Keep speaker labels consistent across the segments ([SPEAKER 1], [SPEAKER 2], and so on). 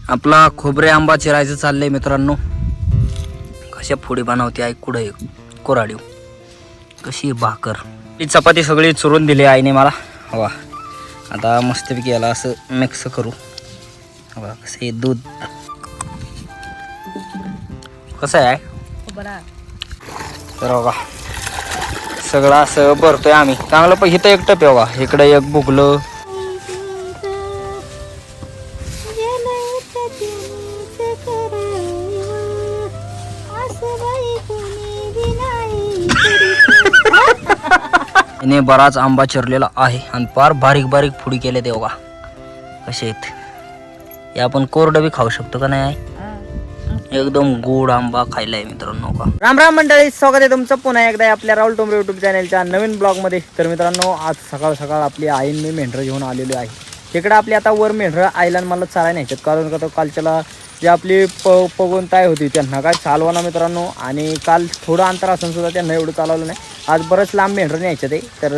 [SPEAKER 1] आपला खोबरे आंबा चिरायचं चाललंय मित्रांनो. कशा फोडी बनवते आई कुठे कोराडीव कशी भाकर ही चपाती सगळी चुरून दिली आईने मला. वा आता मस्तपैकी याला असं मिक्स करू. वा कसं हे दूध कसं आहे तर बघा सगळं असं भरतोय आम्ही चांगलं. पण इथं एक टप आहे बघा, इकडं एक बुगलं याने बराच आंबा चिरलेला आहे आणि फार बारीक बारीक फुडी केले ते बघा कसे आहेत. हे आपण कोरडं बी खाऊ शकतो का नाही आहे. एकदम गोड आंबा खायला आहे मित्रांनो का. राम राम मंडळी, स्वागत आहे तुमचं पुन्हा एकदा आपल्या राहुल टोंबरे यूट्यूब चॅनलच्या नवीन ब्लॉगमध्ये. तर मित्रांनो आज सकाळ सकाळ आपली आईने मेंढरं घेऊन आलेली आहे. तिकडे आपली आता वर मेंढरं आईला मला चालाय न्यायच्यात, कारण का कालच्याला जे आपली पगोन ताय होती त्यांना काय चालवा मित्रांनो. आणि काल थोडं अंतर असून सुद्धा त्यांना एवढं चालवलं नाही. आज बरंच लांब मेंढरं न्यायचं ते, तर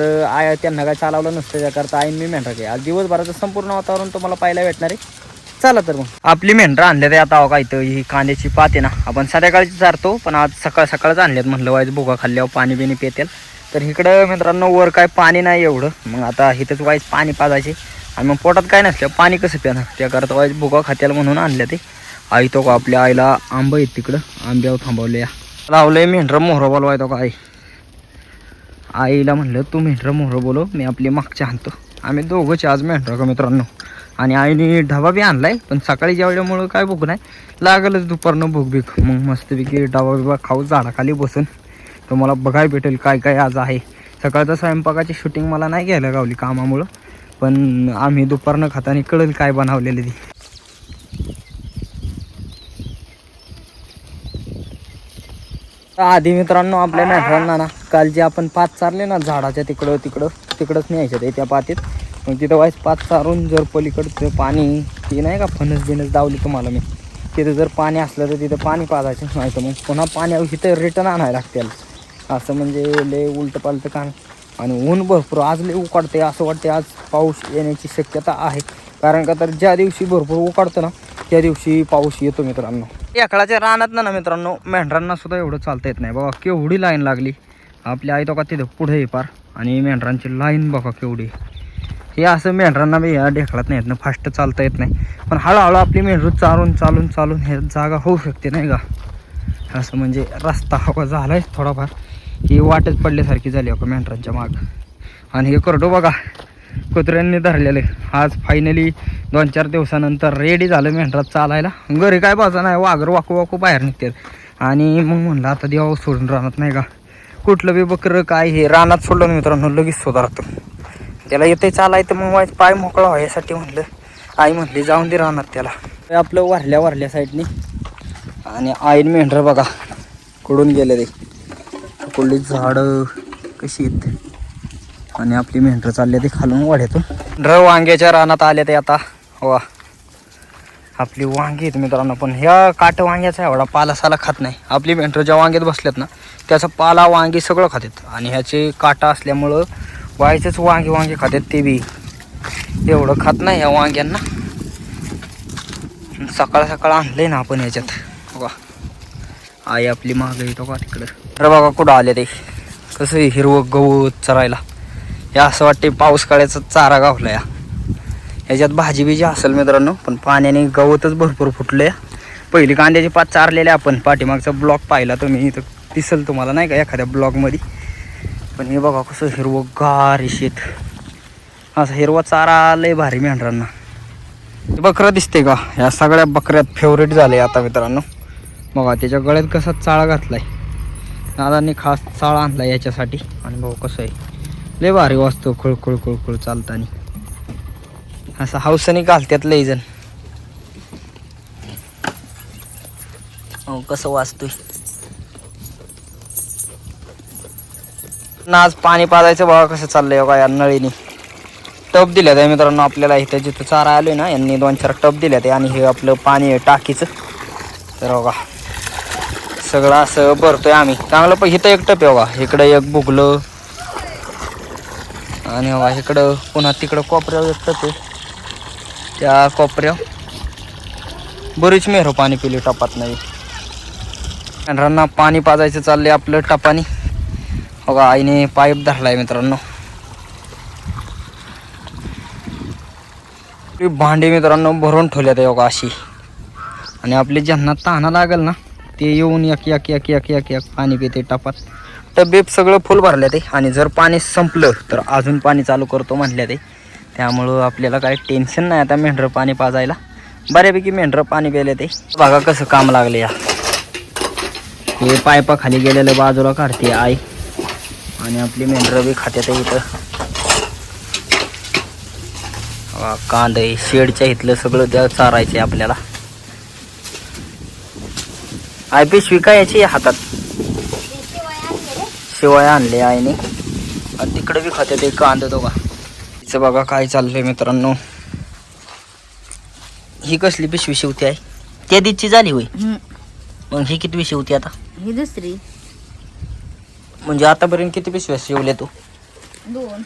[SPEAKER 1] त्यांना काय चालवलं नसतं, त्याकरता आईने मी मेंढरं घे. आज दिवसभराचं संपूर्ण वातावरण तुम्हाला पाहायला भेटणार आहे. चला तर मग आपली मेंढरं आणल्यात आता काय तर ही कांद्याची पात आहे ना, आपण संध्याकाळची चारतो, पण आज सकाळ सकाळच आणल्यात. म्हणलं वाईज भुगा खाल्ल्यावर पाणी बिणी पेतेल. तर इकडं मित्रांनो वर काय पाणी नाही एवढं, मग आता इथंच वाईज पाणी पाजायचे आणि मग पोटात काय नसलं पाणी कसं प्यानं, त्याकरता वाईज भुगा खात्याला म्हणून आणल्या ते. आई तो का आपल्या आईला आंबा आहेत तिकडं, आंब्यावर थांबवले लावलंय मेंढरं मोहरं बोलवाय तो का आई. आईला म्हणलं तू मेंढरं मोहरं बोलव, मी आपली मागच्या आणतो. आम्ही दोघंच आज मेंढरं का मित्रांनो. आणि आईने ढबा बी आणलाय, पण सकाळी जेवल्यामुळं काय भूक नाही लागलच, दुपारनं भूक बीक. मग मस्तपैकी डबा बिबा खाऊ झाडाखाली बसून तुम्हाला बघायला भेटेल काय काय आज आहे. सकाळचं स्वयंपाकाची शूटिंग मला नाही घ्यायला गावली कामामुळं, पण आम्ही दुपारनं खाताना कळेल काय बनवलेली ती. आधी मित्रांनो आपल्या मेंढरांना ना काल जे आपण पात चारले ना झाडाच्या तिकडंच न्यायचं ते त्या पातीत. मग तिथं वाईस पात चारून जर पलीकडचं पाणी ती नाही का फणस बिनस दावली तुम्हाला मी, तिथं जर पाणी असलं तर तिथं पाणी पाजायचं, नाही तर मग पुन्हा पाणी इथं रिटर्न आणायला लागते असं. म्हणजे लय उलटं पालटं काम. आणि ऊन भरपूर आज लय उकाडते, असं वाटते आज पाऊस येण्याची शक्यता आहे. कारण का तर ज्या दिवशी भरपूर उकाडतं ना त्या दिवशी पाऊस येतो मित्रांनो. याकडाच्या रानात ना मित्रांनो मेंढरांना सुद्धा एवढं चालता येत नाही बघा. केवढी लाईन लागली आपली आई तो का तिथं पुढे आहे पार, आणि मेंढरांची लाईन बघा केवढी. हे असं मेंढरांना बी ह्या ढेकळत नाही येत ना, फास्ट चालता येत नाही. पण हळूहळू आपली मेंढरू चालून हे जागा होऊ शकते नाही का. असं म्हणजे रस्ता हवा झाला आहे थोडाफार, ही वाटच पडल्यासारखी झाली आपण मेंढरांच्या माग. आणि हे करडो बघा कुत्र्यांनी धरलेले. आज फायनली 2-4 दिवसानंतर रेडी झालं मेंढरात चालायला. घरी काय बाजा नाही, वाघर वाकू बाहेर निघतात. आणि मग म्हणलं आता देवा सोडून राहणार नाही का. कुठलं बी बकरं काय हे रानात सोडलं मित्रांनो लगेच सुधारतं. त्याला येते चालाय तर मग वाईज पाय मोकळा व्हायसाठी म्हणलं आई म्हणली जाऊन दे राहणार त्याला. आपलं वारल्या साईडनी. आणि आईन मेंढरं बघा कुडून गेले ते, कुठली झाडं कशी आहेत. आणि आपली मेंढरं चालले ते खालून वाढ्यातून वांग्याच्या रानात आले ते आता. वा आपली वांगी आहेत मित्रांनो, पण ह्या काट वांग्याचा एवढा पालासाला खात नाही. आपली मेंढरं ज्या वांग्यात बसल्यात ना त्याचा पाला वांगी सगळं खातात, आणि ह्याचे काटा असल्यामुळं व्हायचंच वांगे खातात ते बी. एवढं खात नाही ह्या वांग्यांना. सकाळ सकाळ आणलंय ना आपण ह्याच्यात बघा. आई आपली मागं येतो का तिकडं. अरे बघा कुठं आले ते, कसं हिरवं गवत चरायला. हे असं वाटते पाऊस काळाचा चारा गावला या. ह्याच्यात भाजी बिजी असेल मित्रांनो, पण पाण्याने गवतच भरपूर फुटलं या. पहिली कांद्याची पात चारलेले आपण पाठीमागचा ब्लॉग पाहिला तुम्ही, इथं दिसेल तुम्हाला नाही का एखाद्या ब्लॉगमध्ये. पण हे बघा कसं हिरवं गार शेत, असं हिरवा चारा लय भारी मेंढरांना. बकरं दिसते का, ह्या सगळ्या बकऱ्यात फेवरेट झाले आता मित्रांनो. बघा त्याच्या गळ्यात कसा चाळा घातलाय, दादांनी खास चाळा आणला याच्यासाठी. आणि भाऊ कसं आहे लय भारी वाजतो खुळखुळ चालतानी, असं हौसनी घालतात लय जण. हो कसं वाजतोय ना. आज पाणी पाजायचं बघा कसं चाललंय बघा. या नळीने टप दिल्यात आहे मित्रांनो आपल्याला. इथं जिथं चारा आलोय ना यांनी 2-4 टप दिल्यात आहे. आणि हे आपलं पाणी आहे टाकीचं. तर बघा सगळं असं भरतोय आम्ही चांगलं. पण इथं एक टप आहे बघा, इकडं एक बुगलं, आणि बघा इकडं पुन्हा तिकडं कोपऱ्यावर एक टप आहे. त्या कोपऱ्यावर बरीच मेहर पाणी पिली टपात नाही. मेंढरांना पाणी पाजायचं चाललंय आपलं टपानी. हो का, आईने पाईप धरलाय मित्रांनो. भांडी मित्रांनो भरून ठेवल्यात आहे बघा अशी. आणि आपली ज्यांना तहाना लागेल ना ते येऊन एक एक एक एक एक एक पाणी पिते टपात. टबेप सगळं फुल भरलं ते. आणि जर पाणी संपलं तर अजून पाणी चालू करतो म्हणल्या ते. त्यामुळं आपल्याला काही टेन्शन नाही आता मेंढरं पाणी पाजायला. बऱ्यापैकी मेंढरं पाणी प्यायले ते. बघा कसं काम लागले या. हे पायपा खाली गेलेलं बाजूला काढते आई. आणि आपली मेंढरं बी खात्यात इथं. कांदे शेडच्या इथलं सगळं त्या चारायचे आपल्याला. आय पिशवी काय याची हातात शिवाय आणले आईने. आणि तिकडे बी खात्यात एक कांदा दोघा. तिचं बघा काय चाललंय मित्रांनो. ही कसली पिशवी शिवती आहे? त्या दिवशी झाली होय. मग ही किती शिवती आता?
[SPEAKER 2] ही दुसरी.
[SPEAKER 1] म्हणजे आतापर्यंत किती पिशव्या शिवल्या तू?
[SPEAKER 2] 2.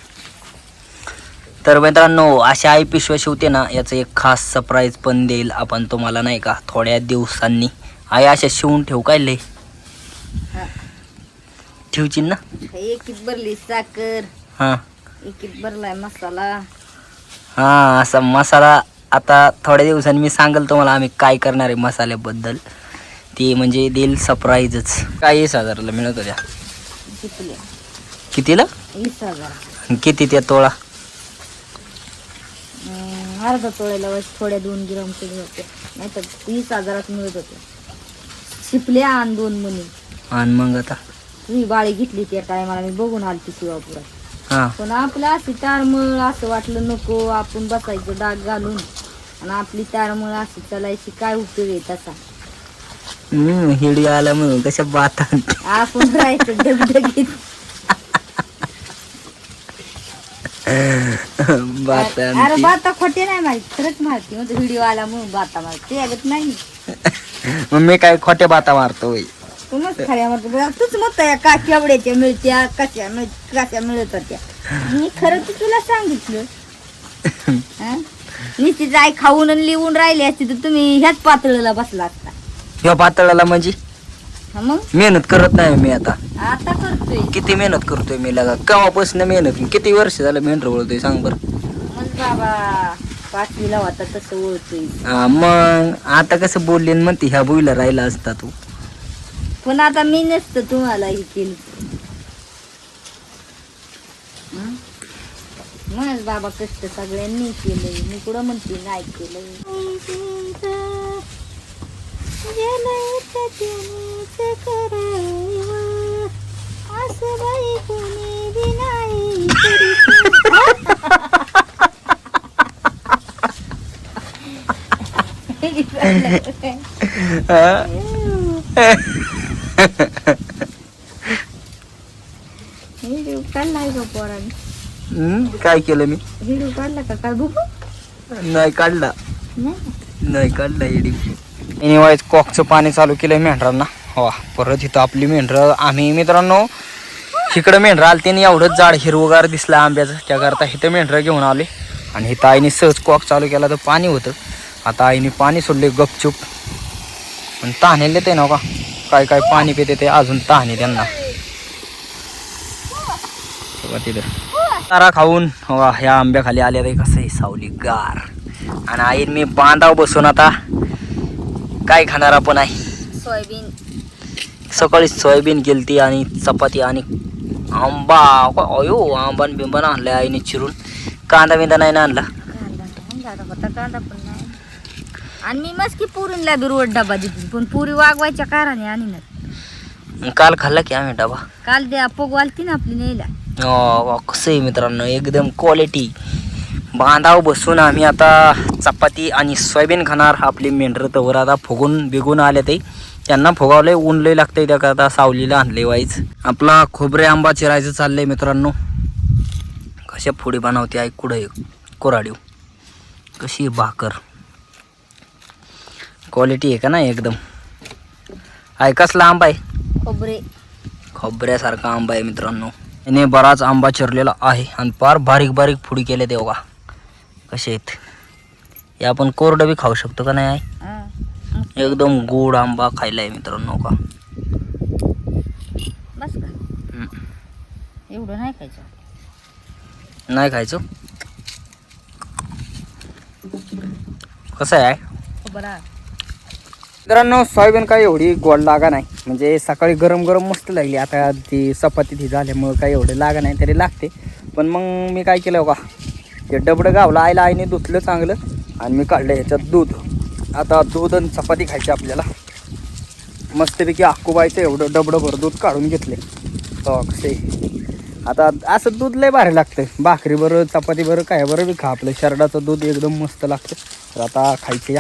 [SPEAKER 1] तर मित्रांनो अशा आई पिशव्या शिवते ना, याचं एक खास सरप्राईज पण देईल आपण तुम्हाला नाही का थोड्या दिवसांनी. आई अशा शिवून ठेवू काय लय ठेवची ना.
[SPEAKER 2] एकीत भरली साखर,
[SPEAKER 1] हां
[SPEAKER 2] एकीत भरलाय मसाला.
[SPEAKER 1] हां असा मसाला. आता थोड्या दिवसांनी मी सांगेल तुम्हाला आम्ही काय करणार आहे मसाल्याबद्दल. ते म्हणजे देईल सरप्राईजच. काय 20,000ला मिळत होत्या? कितीला?
[SPEAKER 2] 20,000.
[SPEAKER 1] किती त्या तोळा?
[SPEAKER 2] अर्धा तोळ्याला थोड्या 2 ग्राम केले होते. नाही तर 20,000 मिळत होते. शिपल्या आणि 2 मणी.
[SPEAKER 1] आणि मग आता
[SPEAKER 2] तुम्ही बाळी घेतली त्या टायमाला मी बघून आलती शिवापुरात.
[SPEAKER 1] हां
[SPEAKER 2] पण आपलं अशी तारमळ असं वाटलं नको आपण बसायचं डाग घालून आणि आपली तारमळ अशी चालायची काय उपयोग आहे तसा.
[SPEAKER 1] हिडी आला म्हणून कशा बात
[SPEAKER 2] आपण राहायचं डगडगीत. अरे बाता खोटे नाही माहित, खरंच माहिती. म्हणजे व्हिडिओ आला म्हणून बाता मारते अगत नाही.
[SPEAKER 1] मग मी काय खोट्या बाता मारतो होय?
[SPEAKER 2] तुम्हीच खऱ्या म्हणतो. तूच मत या का केवड्याच्या मिळत्या कशा मिळत होत्या. मी खरं तर तुला सांगितलं. नुसती जाय खाऊन आणि लिहून राहिली असती तर तुम्ही ह्याच पातळीला बसला असता.
[SPEAKER 1] ह्या पातळाला म्हणजे
[SPEAKER 2] मग
[SPEAKER 1] मेहनत करत नाही मी आता.
[SPEAKER 2] आता करतोय.
[SPEAKER 1] किती मेहनत करतोय मी लगा. केव्हापासून मेहनत. किती वर्ष झालं मेंढर वळतोय सांग बर.
[SPEAKER 2] मग बाबा 5वीला होता तसं ओळखतोय.
[SPEAKER 1] मग आता कसं बोलले म्हणते ह्या बुईला राहिला असता तू.
[SPEAKER 2] पण आता मी नसतं तुम्हाला हे केलं. मग बाबा कष्ट सगळ्यांनी केलंय. मी कुठं म्हणते नाही केलंय. असं बाई कोणी बी नाही व्हिडिओ काढलाय का पोराने?
[SPEAKER 1] काय केलं मी?
[SPEAKER 2] व्हिडिओ काढला का काय बघू?
[SPEAKER 1] नाही काढला. नाही काढला व्हिडिओ. एनिवाईज कॉकचं पाणी चालू केलंय मेंढरांना. हो परत इथं आपली मेंढरं. आम्ही मित्रांनो इकडं मेंढरं आली त्यांनी एवढंच जाड हिरवगार दिसलं आंब्याचं. त्याकरता इथं मेंढरं घेऊन आले. आणि इथं आईने सहज कॉक चालू केला तर पाणी होतं. आता आईने पाणी सोडले गपचूप. पण तहानेले ते ना का काय काय पाणी पिते ते अजून तहाने त्यांना. तिथं तारा खाऊन हो ह्या आंब्याखाली आल्या ते कसं आहे सावली गार. आणि आईन मी बांधाव बसून आता काय खाणार आपण आहे.
[SPEAKER 2] सोयाबीन.
[SPEAKER 1] सकाळी सोयाबीन केलती आणि चपाती आणि आंबा. अयो आंबा बिंबा आणलाय आईने चिरून. कांदा बिंदा नाही ना आणला.
[SPEAKER 2] कांदा पण नाही. आणि मी मस्की पुरीला बी रोड डबा देते पण पुरी वागवायच्या काराने आणि ना.
[SPEAKER 1] काल खाल्ला की आम्ही डबा.
[SPEAKER 2] काल द्या पोगवालती ना आपली नेला.
[SPEAKER 1] कसं आहे मित्रांनो एकदम क्वालिटी. बांधाव बसून आम्ही आता चपाती आणि सोयाबीन खाणार. आपली मेंढरं तवर आता फुगून बिगून आले ते. त्यांना फुगावलंय ऊन लय लागतंय त्याकरता सावलीला आणले वाईच. आपला खोबरे आंबा चिरायचं चाललंय मित्रांनो. कशा फोडी बनवते आई कुठं कोराडीव. कशी भाकर क्वालिटी आहे का नाही एकदम. आहे कसला आंबा आहे?
[SPEAKER 2] खोबरे.
[SPEAKER 1] खोबऱ्यासारखा आंबा आहे मित्रांनो. याने बराच आंबा चिरलेला आहे आणि फार बारीक बारीक फोडी केले तेव्हा कसे आहेत. हे आपण कोरडं बी खाऊ शकतो का नाही आहे? एकदम गोड आंबा खायला आहे मित्रांनो का.
[SPEAKER 2] बस का एवढं नाही खायचं.
[SPEAKER 1] नाही खायचं. कसं आहे
[SPEAKER 2] बरं.
[SPEAKER 1] मित्रांनो सोयाबीन काय एवढी गोड लागा नाही. म्हणजे सकाळी गरम गरम मस्त लागली. आता ती चपाती ती झाल्यामुळं काही एवढे लागा नाही तरी लागते. पण मग मी काय केलं का ते डबडं गावलं आईला. आईने धुतलं चांगलं आणि मी काढलं ह्याच्यात दूध. आता दूध आणि चपाती खायची आपल्याला. मस्तपैकी आक्कूबाईचं एवढं डबडं भर दूध काढून घेतले. कसे आता असं दूध लय भारी लागतं. भाकरी बरं चपाती बरं काय बरं बी खा. आपलं शरडाचं दूध एकदम मस्त लागतं. तर आता खायचं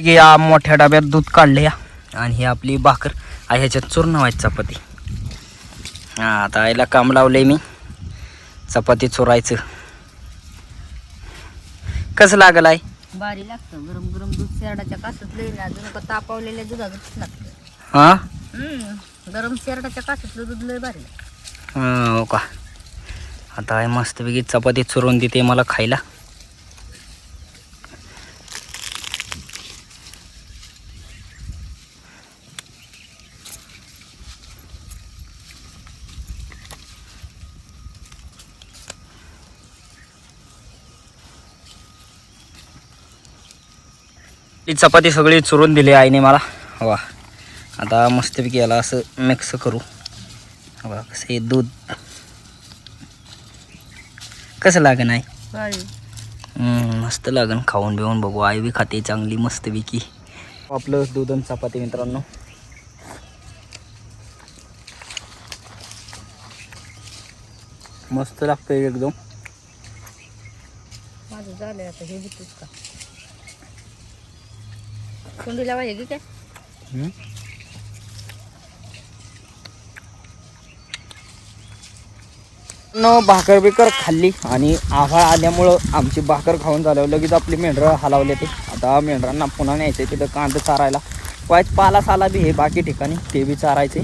[SPEAKER 1] या मोठ्या डब्यात दूध काढले या. आणि ही आपली भाकर आहे ह्याच्यात चूर्ण व्हायची चपाती. हां आता आईला काम लावले मी चपाती चोरायचं. कसं लागल आहे.
[SPEAKER 2] भारी लागतं गरम गरम दूध शेरडाच्या कासात लई ना अजून का तापवलेल्या दुधाचं लागतं.
[SPEAKER 1] हां
[SPEAKER 2] गरम शेरडाच्या कासातलं दूध लय भारी.
[SPEAKER 1] हो का. आता आहे मस्तपैकी चपाती चुरून देते मला खायला. ती चपाती सगळी चुरून दिली आईने मला. वा आता मस्तपैकी याला असं मिक्स करू. वा कसं हे दूध कसं लागन आहे. मस्त लागन. खाऊन बिवून बघू. आई बी खाते चांगली मस्तपैकी. आपलं दूध आणि चपाती मित्रांनो मस्त लागतं एकदम.
[SPEAKER 2] माझं झालंय आता हे बुतूच का कुंडीला पाहिजे की काय.
[SPEAKER 1] भाकर बिकर खाल्ली आणि आभाळ आल्यामुळं आमची भाकर खाऊन झाल्यावर लगेच आपली मेंढरं हलावले ते. आता मेंढरांना पुन्हा न्यायचं तिथं कांदा चारायला. वाईट पाला साला बी हे बाकी ठिकाणी ते बी चारायचे.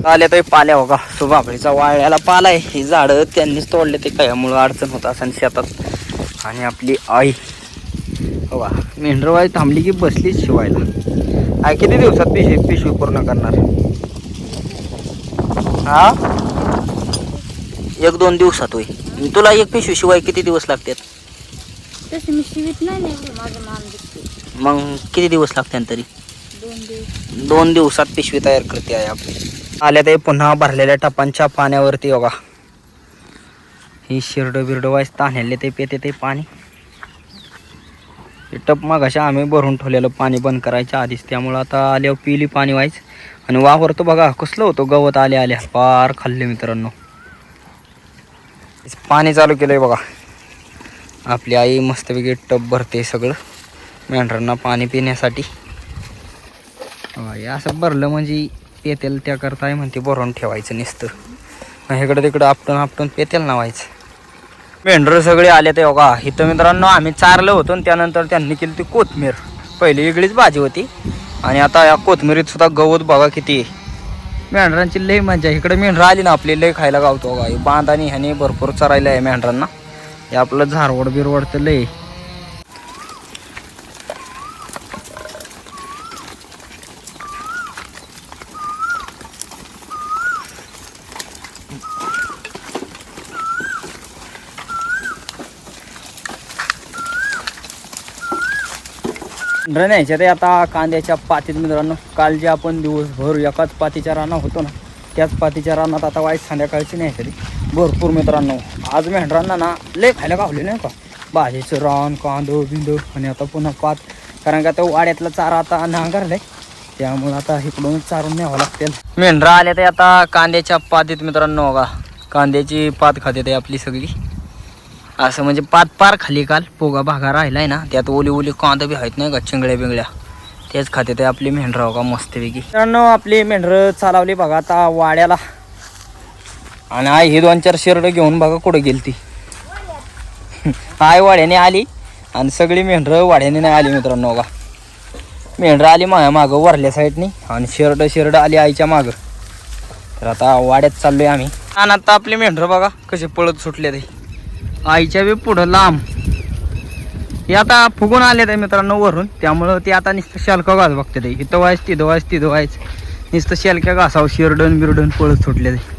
[SPEAKER 1] आल्या तर पाल्या हो का सुभाबळीचा वाळ्याला पाला आहे. ही झाडं त्यांनीच तोडले ते कयामुळं अडचण होत असं शेतात. आणि आपली आई हवा मेंढरवाई थांबली की बसलीच शिवायला. आई किती दिवसात पिशवी पूर्ण करणार. हा 1-2 दिवसात होय. तुला एक पिशवी शिवाय किती दिवस लागतात.
[SPEAKER 2] तसं मी शिवित नाही माझं मान दुखते.
[SPEAKER 1] मग किती दिवस लागतात तरी.
[SPEAKER 2] 2 दिवस.
[SPEAKER 1] 2 दिवसात पिशवी तयार करते आहे आपली. आल्या ते पुन्हा भरलेल्या टपांच्या पाण्यावरती बघा ही शिरडं बिरडं वाईस तान्याले ते पेते ते पाणी. टप मग अशा आम्ही भरून ठेवलेलं पाणी बंद करायच्या आधीच. त्यामुळं आता आल्यावर पिली पाणी व्हायच. आणि वावर तो बघा कसलं होतं गवत आल्या पार खाल्ले मित्रांनो. पाणी चालू केलंय बघा. आपली आई मस्तपैकी टप भरते सगळं मेंढरांना पाणी पिण्यासाठी. असं भरलं म्हणजे पेतेल त्या करताय म्हणते भरून ठेवायचं नुसतं. इकडं तिकडं आपटून पेतेल नावायचं. मेंढरं सगळे आले ते बघा. इथं मित्रांनो आम्ही चारलं होतो आणि त्यानंतर त्यांनी केली ती कोथमीर. पहिली वेगळीच भाजी होती आणि आता या कोथमिरीत सुद्धा गवत बघा किती. मेंढरांची लई मजा. इकडे मेंढरं आली ना आपली लई खायला गावतो बघा. बांध आणि ह्याने भरपूर चरायला आहे मेंढरांना. हे आपलं झारवड बिरवडतं लई. न्यायच्या ते आता कांद्याच्या पातीत मित्रांनो. काल जे आपण दिवसभर एकाच पातीच्या राना होतो ना त्याच पातीच्या रानात आता वाईट संध्याकाळची न्यायच्या ते भरपूर मित्रांनो. आज मेंढरांना ना लय खायला गावले नाही का. भाजीचं रान कांदं बिंद आणि आता पुन्हा पात. कारण का तो वाड्यातला चारा आता नांगरलाय त्यामुळं आता इकडून चारून न्यावं लागतील. मेंढरा आल्या ते आता कांद्याच्या पातीत मित्रांनो बघा. कांद्याची पात खाते ते आपली सगळी. असं म्हणजे पात पार खाली काल पोगा भागा राहिलाय ना त्यात ओली ओली कांदा बी आहेत नाही का चिंगळ्या बिंगळ्या तेच खाते ते आपली मेंढरं बघा मस्तपैकी. मित्रांनो आपली मेंढरं चालवली बघा आता वाड्याला. आणि आई ही 2-4 शेरडं घेऊन बघा कुठं गेली ती. आई वाड्याने आली आणि सगळी मेंढरं वाड्याने नाही आली मित्रांनो बघा. मेंढरा आली माझ्या मागं वरल्या साईडनी आणि शेरड आली आईच्या मागं. तर आता वाड्यात चाललोय आम्ही. आणि आता आपले मेंढरं बघा कसे पळत सुटले ते आईच्या बी पुढं लांब. हे आता फुगून आले ते मित्रांनो वरून, त्यामुळं ते आता नुसतं शालका घास बघते ते. इथं व्हायच तिथं व्हायच नुसतं शालक्या घासावं शिरडण बिरडण पळत सुटले ते.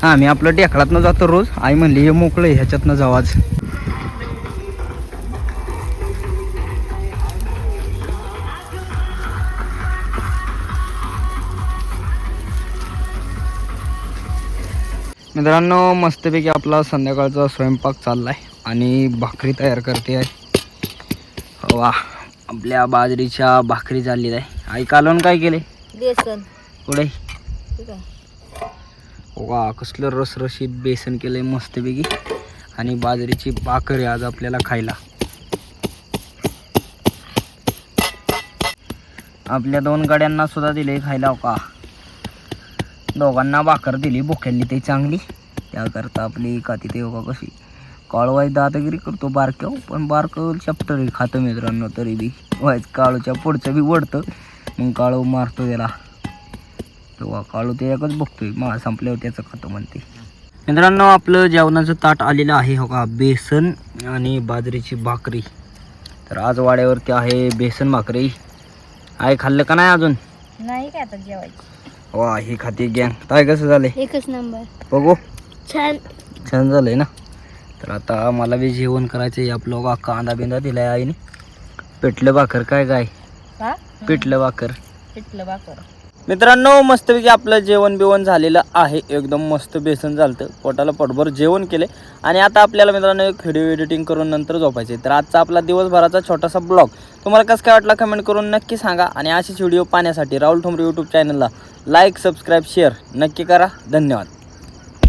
[SPEAKER 1] आम्ही आपलं ढेकळातनं जातो रोज. आई म्हणली हे मोकळं ह्याच्यातनं जाऊ आज. मित्रांनो मस्तपैकी आपला संध्याकाळचा स्वयंपाक चाललाय आणि भाकरी तयार करते आहे. वा, आपल्या बाजरीच्या भाकरी झालेल्या आहे. आई कालवण काय केले?
[SPEAKER 2] बेसन.
[SPEAKER 1] पुढे
[SPEAKER 2] ठीक आहे.
[SPEAKER 1] वा, कसलं रसरशीत बेसन केलंय मस्तपैकी आणि बाजरीची भाकरी आज आपल्याला खायला. आपल्या 2 गाड्यांना सुद्धा दिले खायला. का दोघांना भाकर दिली भुकेली ते चांगली. त्याकरता आपली का तिथे का कशी काळवाई दादागिरी करतो बारक्याव, पण बारकं चॅप्टर खातं मित्रांनो. तरी बी व्हायच काळूच्या पुढचं बी वडतं, मग काळू मारतो त्याला. तेव्हा काळू ते एकच बघतोय, मा संपल्यावर त्याचं खातं म्हणते. मित्रांनो आपलं जेवणाचं ताट आलेलं आहे हो का, बेसन आणि बाजरीची भाकरी. तर आज वाड्यावरती आहे बेसन भाकरी. आई खाल्लं का नाही अजून?
[SPEAKER 2] नाही काय आता जेवायचं.
[SPEAKER 1] वा, हे खाते गँग. काय कसं झालंय?
[SPEAKER 2] एकच नंबर.
[SPEAKER 1] बघू,
[SPEAKER 2] छान
[SPEAKER 1] छान झालंय ना. तर आता मला बी जेवण करायचं आहे. आपलं का कांदा बिंदा दिलाय आईने. पिठलं भाकर काय पिठलं भाकर. मित्रांनो मस्तपैकी आपलं जेवण बिवण झालेलं आहे. एकदम मस्त बेसन झालं, पोटाला पोटभर जेवण केले. आणि आता आपल्याला मित्रांनो एक व्हिडिओ एडिटिंग करून नंतर झोपायचे. तर आजचा आपला दिवसभराचा छोटासा ब्लॉग तुम्हाला कसं काय वाटला कमेंट करून नक्की सांगा. आणि असेच व्हिडिओ पाहण्यासाठी राहुल ठोंबरे यूट्यूब चॅनलला लाईक, सबस्क्राईब, शेअर नक्की करा. धन्यवाद.